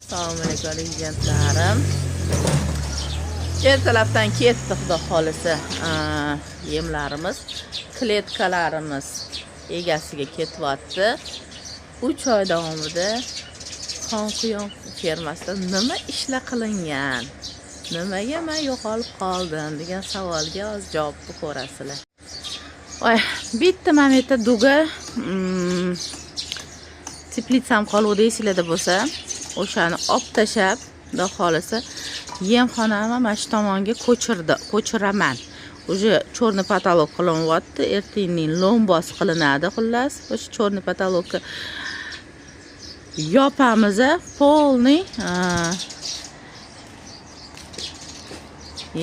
Assalomu alaykum legentlarim. Ertalabdan ketdi xudo xolisa. Yemlarimiz, kletkalarimiz egasiga ketyapti. 3 oy davomida Xonquyon fermasida nima ishlar qilingan? Nimaga men yo'qolib qoldim degan savolga hozir javobni ko'rasizlar. Voy, bitta mana yerda duga teplitsam qoluvdi esinglarda bo'lsa, o'shani olib tashab, xudo xolisa, yemxonamni mana shu tomonga ko'chiraman. Уже черный потолок qilinyapti, ertaning lombos qilinadi xullas. O'sha черный потолокni yopamiz, polniy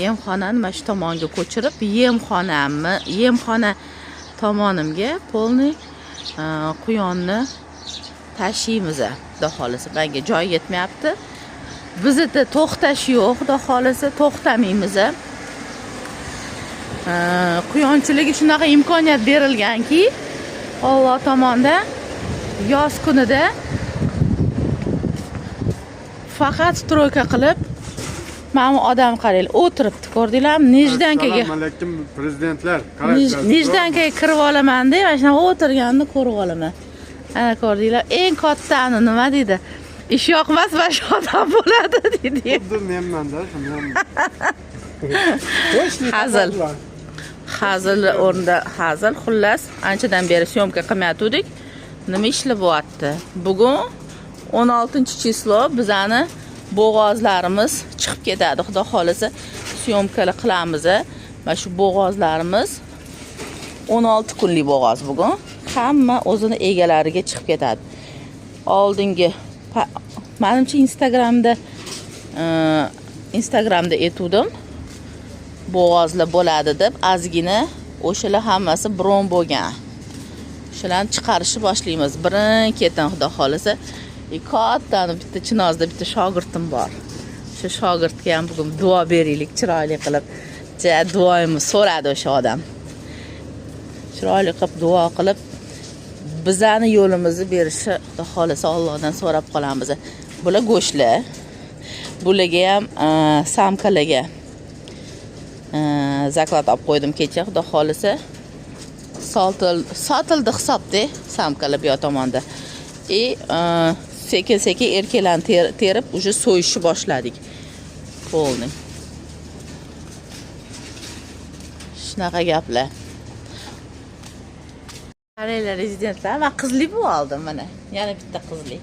yemxonani mana shu tomonga ko'chirib, yemxona tomonimga polniy quyonni tashiymiz. Xudo xolisa, menga joy yetmayapti. Bizda to'xtash yo'q, xudo xolisa, to'xtamaymiz. Quyonchiligi shunaqa imkoniyat berilganki, Alloh tomonidan yoz kunida faqat stroyka qilib, mana bu odam qaranglar, o'tiribdi, ko'rdinglarmi? Nijdankaga. Assalomu alaykum prezidentlar. Nijdankaga kirib olaman deb, mana shunaqa o'tirganini ko'rib olaman. Ana ko'rdinglar, eng kattani nima deydi? Ish yoqmas va shu odam bo'ladi deydi. Menman-da, hazil o'rnida hazil. Xullas, anchadan beri syomka qilmayotgandik. Nima ishlar bo'lyapti? Bugun 16-chislo bizani bo'g'ozlarimiz chiqib ketadi. Xudo xolisa, syomkalar qilamiz. Mana shu bo'g'ozlarimiz 16 kunlik bo'g'oz bugun. Hamma o'zini egalariga chiqib ketadi. Oldingi menimcha Instagramda aytdim. Bo'g'ozlar bo'ladi deb, azgina o'shalar hammasi bron bo'lgan. Shularni chiqarishni boshlaymiz. Birin-ketin xudo xolisa. Kattani bitta Chinozda bitta shogirdim bor. Shu shogirdga ham bugun duo beraylik, chiroyli qilib. Duoyimni so'radi o'sha odam. Chiroyli qilib duo qilib bizani yo'limizni berishi xudo xolisa Allohdan so'rab qolamiz. Bular go'shtlar. Bularga ham samkalarga zaklad olib qo'ydim kecha, xudo xolisa. Sotildi hisobda samkalar bu tomonda. Sekin-sekin erkaklarni terib, уже so'yishni boshladik. Polniy. Shunaqa gaplar. Qaranglar rezidentlar, men qizli bo'lib oldim mana. Yana bitta qizli.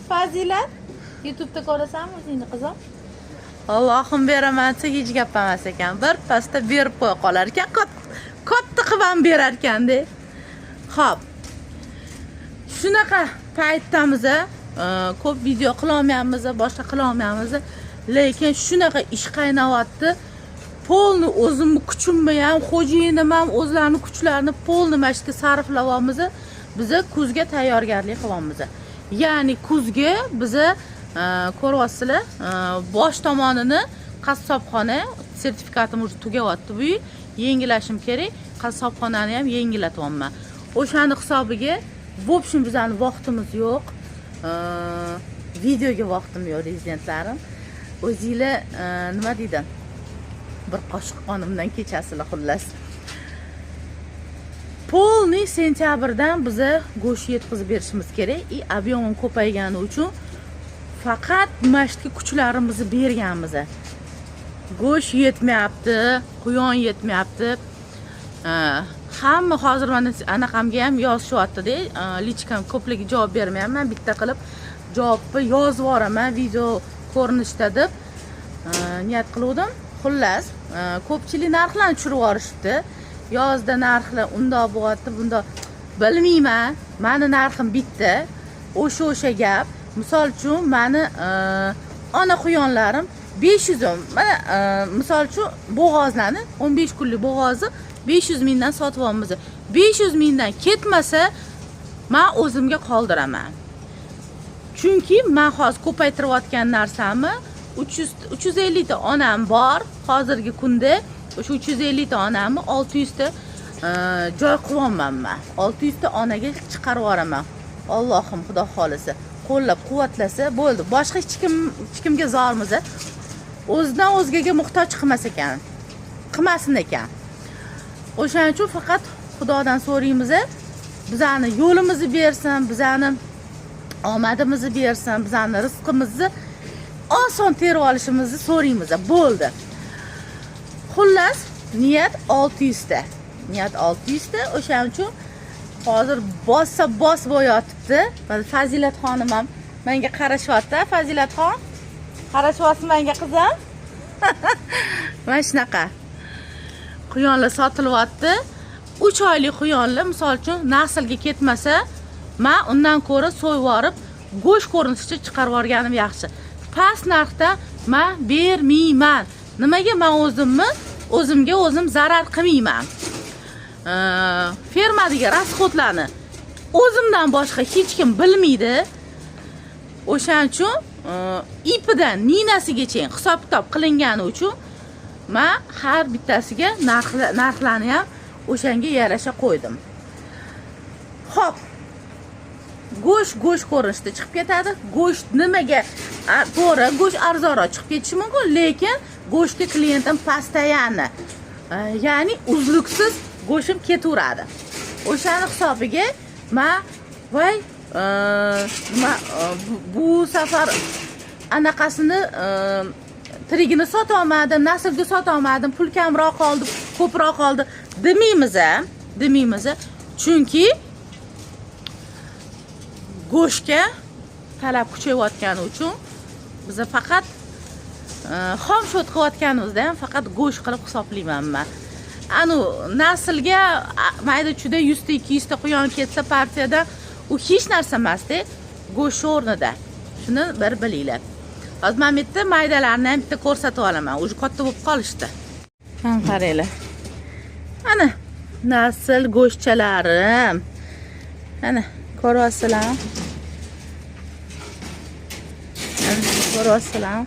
Fazilat, YouTube'da ko'rasanmi o'zingni qizim? Allohim beraman, hech gap emas ekan. Bir pasta berib qo'ya qolar ekan, katta qilib ham berar ekan-da. Xo'p. Shunaqa paytdamiz, ko'p video qila olmaymiz, boshqa qila olmaymiz, lekin shunaqa ish qaynayapti. Polni o'zimni kuchimni ham, xo'jayinim ham o'zlarini kuchlarini polni mashqqa sarflayapmiz. Biz kuzga tayyorgarlik qilyapmiz. Ya'ni kuzga biz ko'ryapsizlar, bosh tomonini qassobxona sertifikatimiz tugayapti. Bu yengillashim kerak. Qassobxonani ham yengillatyapman. O'shani hisobiga bo'pshim bizani vaqtimiz yo'q. Videoga vaqtim yo'q rezidentlarim. O'zingizlar nima deydi? Bir qoshiq qonimdan kechasizlar xullas. Polniy sentyabrdan biz go'sht yetkazib berishimiz kerak. Ob'yomim ko'paygani uchun faqat mashtga kuchlarimizni berganmiz. Go'sht yetmayapti, quyon yetmayapti. Hamma hozir mana anaqamga ham yozishyapti-da, lichkam ko'pligi javob bermayapman, bitta qilib javobni yozib yuboraman video ko'rinishda deb niyat qildim. Xullas, ko'pchilik narxlarni tushirib yuborishdi. Yozda narxlar undoq bo'lyapti, bundoq bilmayman. Meni narxim bitta. O'sha gap. Misol uchun meni ona quyonlarim 500 so'm. Mana misol uchun bo'g'ozlarni 15 kunlik bo'g'ozni 500 mingdan sotib olamiz. 500 mingdan ketmasa, men o'zimga qoldiraman. Chunki men hozir ko'paytirayotgan narsamni 350 ta onam bor hozirgi kunda. O'sha 350 ta onamni 600 ta joy qilyapman men. 600 ta onaga chiqarib yuboraman. Allohim xudo xolisa qo'llab quvvatlasa bo'ldi. Boshqa hech kimga zormiz. O'zidan o'zgaga muhtoj qilmas ekan. Qilmasin ekan. O'shaning uchun faqat Xudodan so'raymiz, bizani yo'limizni bersin, bizani omadimizni bersin, bizani rizqimizni oson terib olishimizni so'raymiz. Bo'ldi. Xullas, niyat 600 ta. Niyat 600 ta. O'shaning uchun hozir bos bo'yotibdi. Fazilatxonim ham menga qarashyapti. Fazilatxon, qarashyapsiz menga qizim? Mana shunaqa. Quyonlar sotilyapti. 3 oylik quyonlar, misol uchun, naslga ketmasa, men undan ko'ra so'yib yorib, go'sht ko'rinishida chiqarib yorganim yaxshi. Past narxda men bermayman. Nimaga men o'zimga o'zim zarar qilmayman. Fermadagi rasxodlarni o'zimdan boshqa hech kim bilmaydi. O'shaning uchun ipidan ninasigacha hisob-kitob qilingani uchun men har bittasiga narxlarni ham o'shanga yarasha qo'ydim. Xo'p. Go'sht ko'rinishida chiqib ketadi. Go'sht nimaga? To'g'ri, go'sht arzonroq chiqib ketishi mumkin, lekin go'shtga klientim pastayani. Ya'ni uzluksiz go'shtim ketaveradi. O'shani hisobiga men bu safar anaqasini tirigini sota olmadim, naslga sota olmadim, pul kamroq qoldi, ko'proq qoldi demaymiz. Chunki go'shtga talab kuchayayotgani uchun biz faqat xom shot qilayotganimizda ham faqat go'sht qilib hisoblayman men. Naslga mayda-chuda 100 ta 200 ta quyon ketsa partiyada u hech narsa emasda, go'sht o'rnida. Shuni bir bilinglar. Hozir men bitta maydalarni ham bitta ko'rsatib olaman. Uji katta bo'lib qolishdi. Mana qaranglar. Ana nasl go'shtchalarim. Ana ko'ryapsizlar. Ko'ryapsizlar.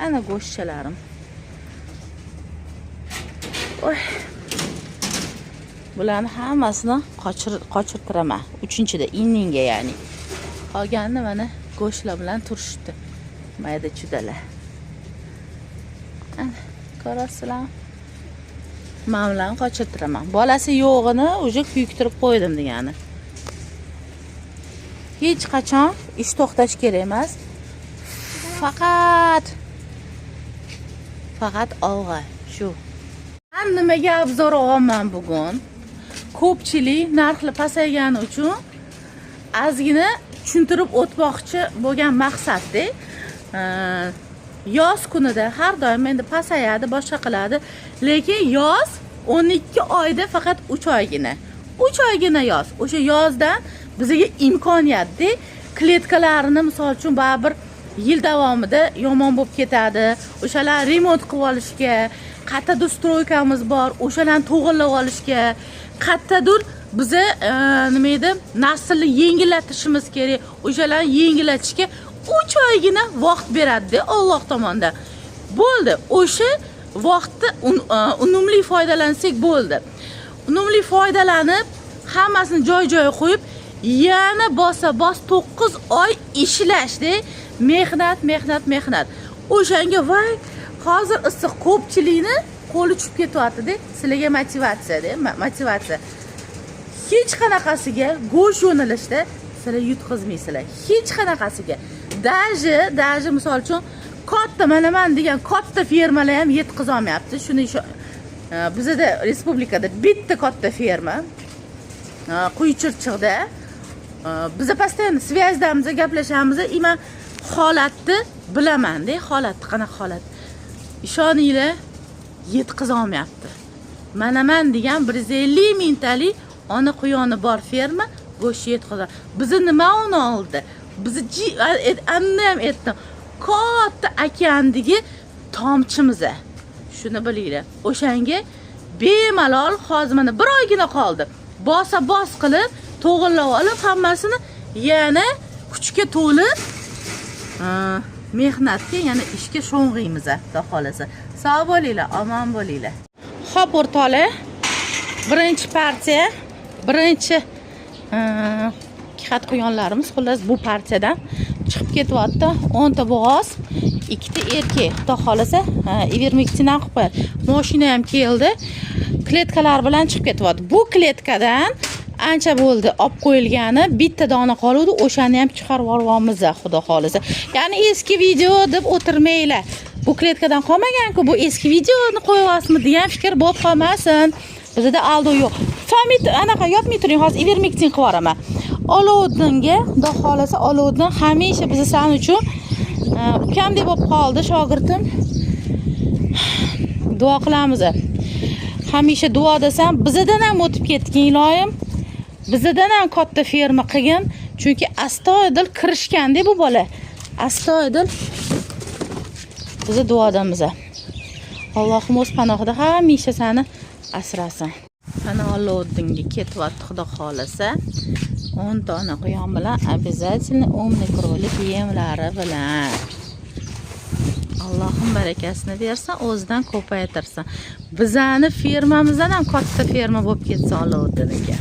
Ana go'shtchalarim. Oy. Bularni hammasini qochirtiraman. 3-da inninga, ya'ni. Qolganini mana go'shtlar bilan turishdi. Mayda chudalar. Ana, ko'rasizlar. Men bilan qochirtiraman. Bolasi yo'g'ini uje kuyiktirib qo'ydim degani. Hech qachon ish to'xtash kerak emas. Faqat olg'a, shu. Men nimaga obzor olaman bugun? Ko'pchilik narxlar pasaygani uchun ozgina tushuntirib o'tmoqchi bo'lgan maqsadda yoz kunida har doim endi pasayadi, boshqa qiladi, lekin yoz 12 oyda faqat 3 oygina. 3 oygina yoz. O'sha yozdan bizga imkoniyatda kletkalarni misol uchun baribir yil davomida yomon bo'lib ketadi. O'shalar remont qilib olishga, qaytadur stroykamiz bor, o'shalarni to'g'irlab olishga, qaytadur biza nima edi, naslni yengillatishimiz kerak. O'shalarni yengillatishga 3 oygina vaqt beradi Alloh tomonidan. Bo'ldi. O'sha vaqtda unumli foydalansak bo'ldi. Unumli foydalanib, hammasini joy-joyiga qo'yib, yana bos 9 oy ishlashdi. Mehnat. O'shanga hozir issiq ko'pchilikni qo'li tushib ketyapti-da. Sizlarga motivatsiya. Hech qanaqasiga go'sht yo'nalishda sizlar yutqizmaysizlar. Hech qanaqasiga. Daji misol uchun katta mana degan katta fermalar ham yetkiza olmayapti. Shuni bizda respublikada bitta katta ferma Quychirchiqda. Biz pastoyan svyazamiz, gaplashamiz. Men holatni bilaman-da, holatni qanaqa holat. Ishoninglar, yetkiza olmayapti. Mana degan 150 mingtalik ona quyoni bor ferma go'sht yetkiza. Bizni nima uni oldi? Bizni annam aytdim. Katta okeandagi tomchimiz. Shuni bilinglar. O'shanga bemalol hozir mana 1 oygina qoldi. Bos qilib, to'g'irlab olib, hammasini yana kuchga to'lib mehnatga, yana ishga sho'ng'iymiz, xudo xolasa. Sog' bo'linglar, omon bo'linglar. Xo'p, o'rtoqlar. Birinchi partiya, birinchi xat quyonlarimiz xullas bu partiyadan chiqib ketyapti. 10 ta bo'g'oz, 2 ta erkak. Xudo xolasa, ivermektindan qilib qo'yadi. Mashina ham keldi. Kletkalar bilan chiqib ketyapti. Bu kletkadan ancha bo'ldi olib qo'yilgani, bitta dona qoluvdi, o'shani ham chiqarib olamiz, xudo xolasa. Ya'ni eski video deb o'tirmanglar. Bu kletkadan qolmagan-ku, bu eski videoni qo'yasizmi degan fikr bo'lib qolmasin. Bizda aldo yo'q. Famit anaqa yopmay turing, hozir ivermektin qilib yuboraman. Olovuddinga, xudo xolasa, Olovuddin hamisha biz san uchun ukamdek bo'lib qoldi, shogirdim. Duo qilamiz. Hamisha duo desam, bizdan ham o'tib ketgin, iloyim. Bizdan ham katta ferma qilgin, chunki astoydil kirishganda bu bola. Astoydil bizni duodamiz. Allohim o'z panohida hamisha seni asrasin. Ana Olovuddinga ketyapti, xudo xolasa. 10 dona quyon bilan обязательно умный кролик yemlari bilan. Allohim barakasini bersin, o'zidan ko'paytirsin. Bizani fermamizdan ham katta ferma bo'lib ketsin Olovuddin aka.